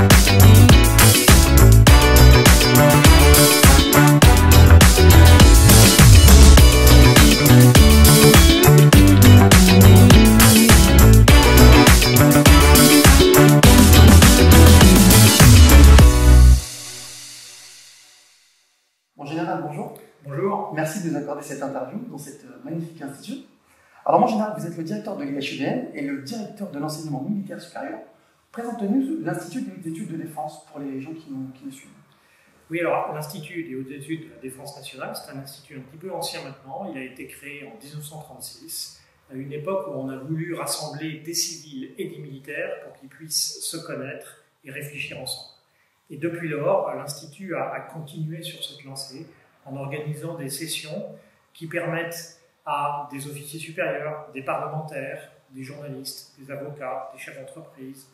Mon général, bonjour. Bonjour. Merci de nous accorder cette interview dans cette magnifique institution. Alors, mon général, vous êtes le directeur de l'IHEDN et le directeur de l'enseignement militaire supérieur. Présentez-nous l'Institut des hautes études de défense pour les gens qui nous suivent. Oui, alors l'Institut des hautes études de la défense nationale, c'est un institut un petit peu ancien maintenant. Il a été créé en 1936, à une époque où on a voulu rassembler des civils et des militaires pour qu'ils puissent se connaître et réfléchir ensemble. Et depuis lors, l'Institut a continué sur cette lancée en organisant des sessions qui permettent à des officiers supérieurs, des parlementaires, des journalistes, des avocats, des chefs d'entreprise,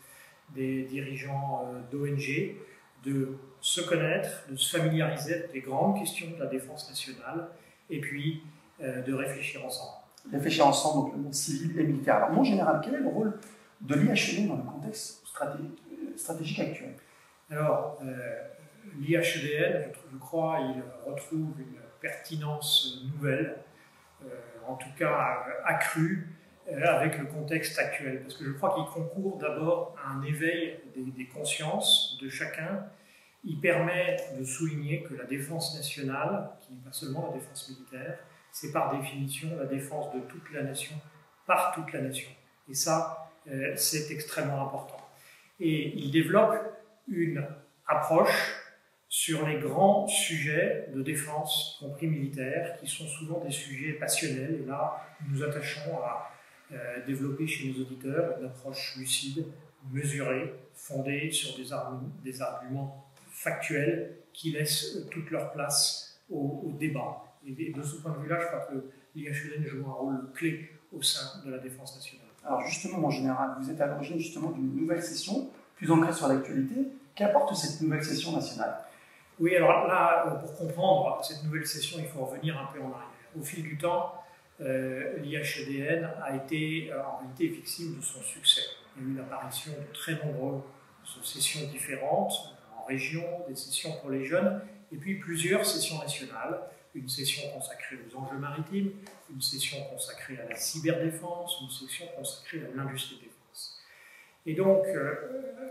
des dirigeants d'ONG, de se connaître, de se familiariser avec les grandes questions de la défense nationale et puis de réfléchir ensemble. Réfléchir ensemble, donc le monde civil et militaire. Alors, mon général, quel est le rôle de l'IHEDN dans le contexte stratégique actuel? Alors, l'IHEDN, je crois, il retrouve une pertinence nouvelle, en tout cas accrue, avec le contexte actuel. Parce que je crois qu'il concourt d'abord à un éveil des consciences de chacun. Il permet de souligner que la défense nationale, qui n'est pas seulement la défense militaire, c'est par définition la défense de toute la nation, par toute la nation. Et ça, c'est extrêmement important. Et il développe une approche sur les grands sujets de défense, y compris militaires, qui sont souvent des sujets passionnels. Et là, nous nous attachons à développer chez nos auditeurs une approche lucide, mesurée, fondée sur des arguments factuels qui laissent toute leur place au débat. Et de ce point de vue-là, je crois que l'IHEDN joue un rôle clé au sein de la défense nationale. Alors justement, mon général, vous êtes à l'origine justement d'une nouvelle session, plus ancrée sur l'actualité. Qu'apporte cette nouvelle session nationale? Oui, alors là, pour comprendre cette nouvelle session, il faut revenir un peu en arrière. Au fil du temps, l'IHEDN a été en réalité victime de son succès. Il y a eu l'apparition de très nombreuses sessions différentes, en région, des sessions pour les jeunes, et puis plusieurs sessions nationales. Une session consacrée aux enjeux maritimes, une session consacrée à la cyberdéfense, une session consacrée à l'industrie de défense. Et donc,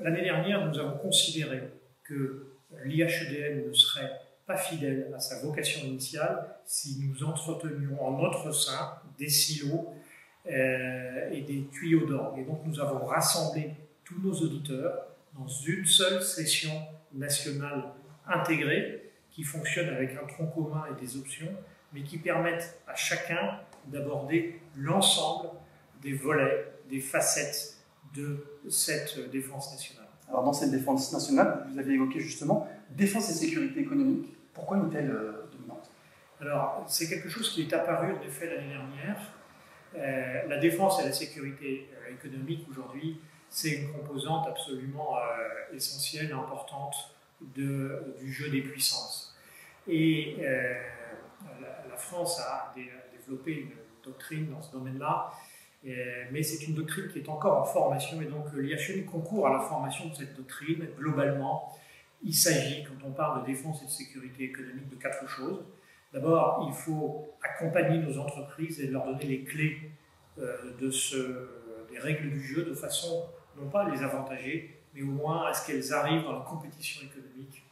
l'année dernière, nous avons considéré que l'IHEDN ne serait pas fidèle à sa vocation initiale si nous entretenions en notre sein des silos et des tuyaux d'orgue. Et donc, nous avons rassemblé tous nos auditeurs dans une seule session nationale intégrée qui fonctionne avec un tronc commun et des options, mais qui permettent à chacun d'aborder l'ensemble des volets, des facettes de cette défense nationale. Alors dans cette défense nationale, vous avez évoqué justement défense et sécurité économique. Pourquoi une telle dominante? Alors c'est quelque chose qui est apparu en effet l'année dernière. La défense et la sécurité économique aujourd'hui, c'est une composante absolument essentielle, importante du jeu des puissances. Et la France a développé une doctrine dans ce domaine-là, mais c'est une doctrine qui est encore en formation, et donc l'IHEDN concourt à la formation de cette doctrine. Globalement, il s'agit, quand on parle de défense et de sécurité économique, de 4 choses. D'abord, il faut accompagner nos entreprises et leur donner les clés des règles du jeu, de façon, non pas à les avantager, mais au moins à ce qu'elles arrivent dans la compétition économique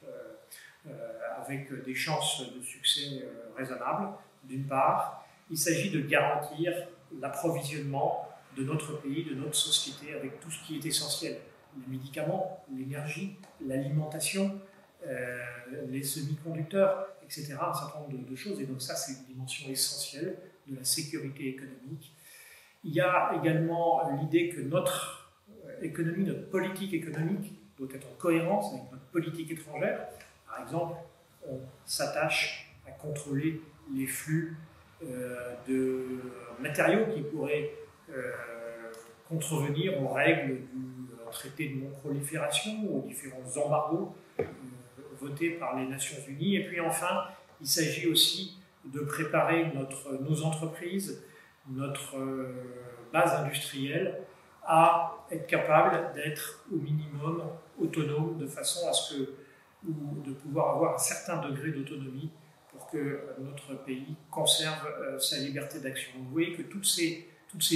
avec des chances de succès raisonnables, d'une part. Il s'agit de garantir l'approvisionnement de notre pays, de notre société, avec tout ce qui est essentiel. Les médicaments, l'énergie, l'alimentation, les semi-conducteurs, etc. Un certain nombre de choses. Et donc ça, c'est une dimension essentielle de la sécurité économique. Il y a également l'idée que notre économie, notre politique économique doit être en cohérence avec notre politique étrangère. Par exemple, on s'attache à contrôler les flux de matériaux qui pourraient contrevenir aux règles du traité de non-prolifération ou aux différents embargos votés par les Nations Unies. Et puis enfin, il s'agit aussi de préparer nos entreprises, notre base industrielle à être capable d'être au minimum autonome de façon à ce que, ou de pouvoir avoir un certain degré d'autonomie pour que notre pays conserve sa liberté d'action. Vous voyez que toutes ces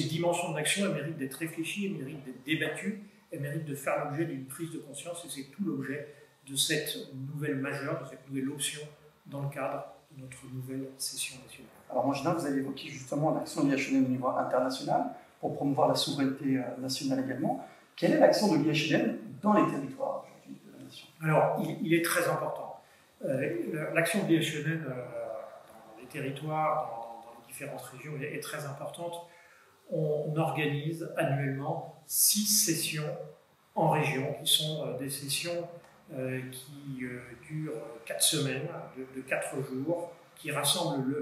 dimensions d'action, elles méritent d'être réfléchies, elles méritent d'être débattues, elles méritent de faire l'objet d'une prise de conscience, et c'est tout l'objet de cette nouvelle majeure, de cette nouvelle option dans le cadre de notre nouvelle session nationale. Alors en général, vous avez évoqué justement l'action de l'IHEDN au niveau international pour promouvoir la souveraineté nationale également. Quelle est l'action de l'IHEDN dans les territoires aujourd'hui de la nation? Alors, il est très important. L'action de l'IHEDN dans les territoires, dans les différentes régions est très importante. On organise annuellement 6 sessions en région, qui sont des sessions qui durent 4 semaines, de 4 jours, qui rassemblent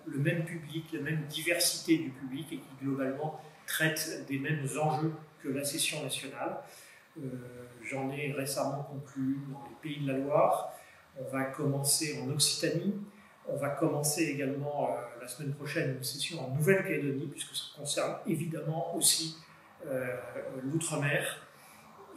le même public, la même diversité du public et qui globalement traitent des mêmes enjeux que la session nationale. J'en ai récemment conclu dans les Pays de la Loire. On va commencer en Occitanie. On va commencer également la semaine prochaine une session en Nouvelle-Calédonie, puisque ça concerne évidemment aussi l'outre-mer.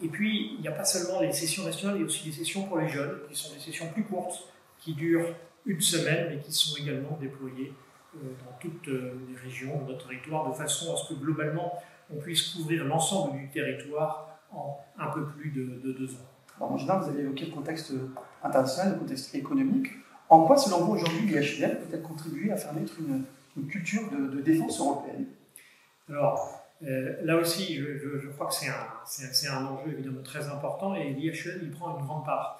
Et puis, il n'y a pas seulement les sessions nationales, il y a aussi des sessions pour les jeunes, qui sont des sessions plus courtes, qui durent une semaine, mais qui sont également déployées dans toutes les régions de notre territoire, de façon à ce que globalement, on puisse couvrir l'ensemble du territoire en un peu plus de 2 ans. Alors en général, vous avez évoqué le contexte international, le contexte économique. En quoi, selon vous, aujourd'hui, l'IHEDN peut-être contribuer à faire naître une culture de défense européenne? Alors, là aussi, je crois que c'est un enjeu évidemment très important et l'IHEDN y prend une grande part.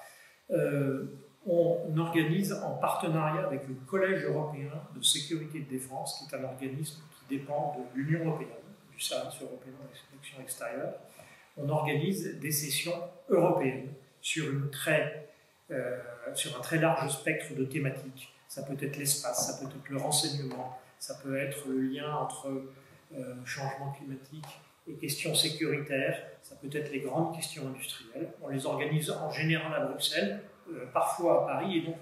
On organise en partenariat avec le Collège européen de sécurité et de défense, qui est un organisme qui dépend de l'Union européenne, du service européen d'action extérieure. On organise des sessions européennes sur un très large spectre de thématiques. Ça peut être l'espace, ça peut être le renseignement, ça peut être le lien entre changement climatique et questions sécuritaires, ça peut être les grandes questions industrielles. On les organise en général à Bruxelles, parfois à Paris, et donc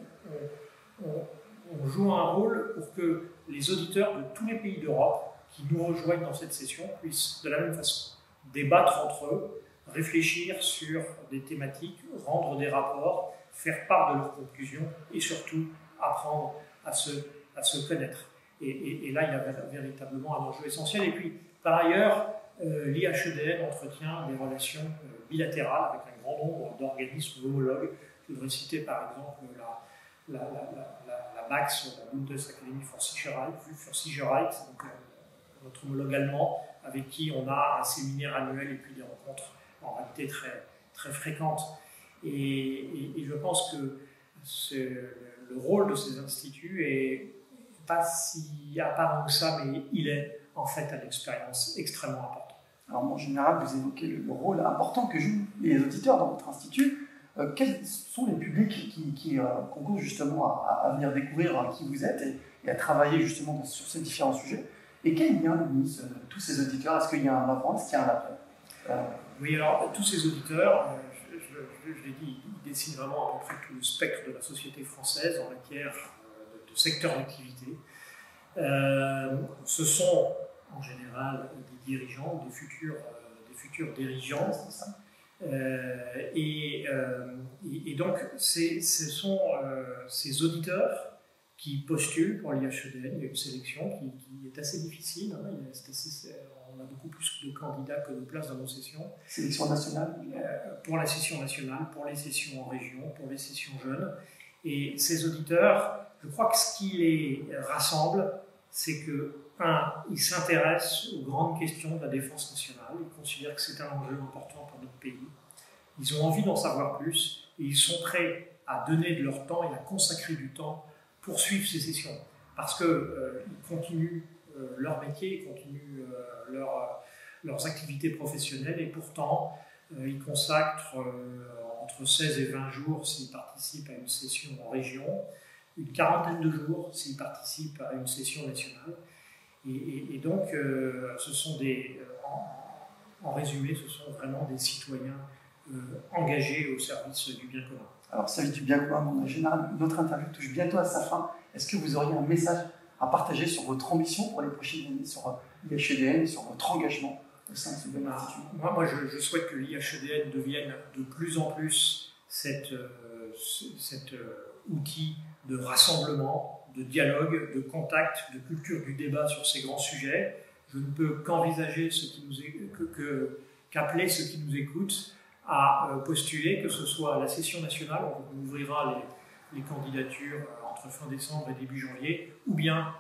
on joue un rôle pour que les auditeurs de tous les pays d'Europe qui nous rejoignent dans cette session puissent de la même façon débattre entre eux, réfléchir sur des thématiques, rendre des rapports, faire part de leurs conclusions et surtout apprendre à se connaître. Et là, il y a véritablement un enjeu essentiel. Et puis, par ailleurs, l'IHEDN entretient des relations bilatérales avec un grand nombre d'organismes homologues. Je voudrais citer par exemple la BAX, la Bundesakademie für Sicherheit, donc notre homologue allemand, avec qui on a un séminaire annuel et puis des rencontres en réalité très, très fréquentes. Et je pense que le rôle de ces instituts est pas si apparent que ça, mais il est en fait une expérience extrêmement importante. Alors en général, vous évoquez le rôle important que jouent les auditeurs dans votre institut. Quels sont les publics qui concourent justement à venir découvrir qui vous êtes et à travailler justement sur ces différents sujets? Et quel lien unissent tous ces auditeurs? Est-ce qu'il y a un avant, est-ce qu'il y a un après? Oui, alors tous ces auditeurs, je l'ai dit, ils dessinent vraiment à peu près tout le spectre de la société française en matière de secteur d'activité. Ce sont en général des dirigeants, des futurs dirigeants. Et donc, ce sont ces auditeurs qui postulent pour l'IHEDN. Il y a une sélection qui est assez difficile. Hein. On a beaucoup plus de candidats que de places dans nos sessions. Sélection nationale? Pour la session nationale, pour les sessions en région, pour les sessions jeunes. Et ces auditeurs, je crois que ce qui les rassemble, c'est que, ils s'intéressent aux grandes questions de la défense nationale. Ils considèrent que c'est un enjeu important pour notre pays. Ils ont envie d'en savoir plus et ils sont prêts à donner de leur temps et à consacrer du temps pour suivre ces sessions. Parce qu'ils continuent leur métier, ils continuent leurs activités professionnelles et pourtant, ils consacrent entre 16 et 20 jours s'ils participent à une session en région, une quarantaine de jours s'ils participent à une session nationale. Et donc, ce sont en résumé, ce sont vraiment des citoyens engagés au service du bien commun. Alors, service du bien commun, en général, notre interview touche bientôt à sa fin. Est-ce que vous auriez un message à partager sur votre ambition pour les prochaines années, sur l'IHEDN, sur votre engagement au sein de ce bel institut. Moi je souhaite que l'IHEDN devienne de plus en plus cet outil de rassemblement, de dialogue, de contact, de culture du débat sur ces grands sujets. Je ne peux qu'envisager qu'appeler ceux qui nous écoutent à postuler, que ce soit à la session nationale, on ouvrira les candidatures entre fin décembre et début janvier, ou bien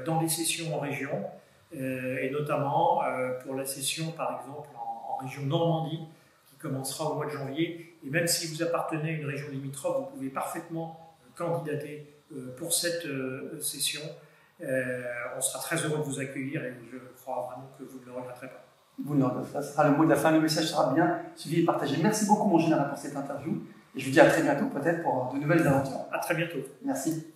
dans les sessions en région, et notamment pour la session par exemple en région Normandie, qui commencera au mois de janvier. Et même si vous appartenez à une région limitrophe, vous pouvez parfaitement candidater pour cette session. On sera très heureux de vous accueillir et je crois vraiment que vous ne le regretterez pas. Ça sera le mot de la fin, le message sera bien suivi et partagé. Merci beaucoup mon général pour cette interview et je vous dis à très bientôt peut-être pour de nouvelles aventures. À très bientôt. Merci.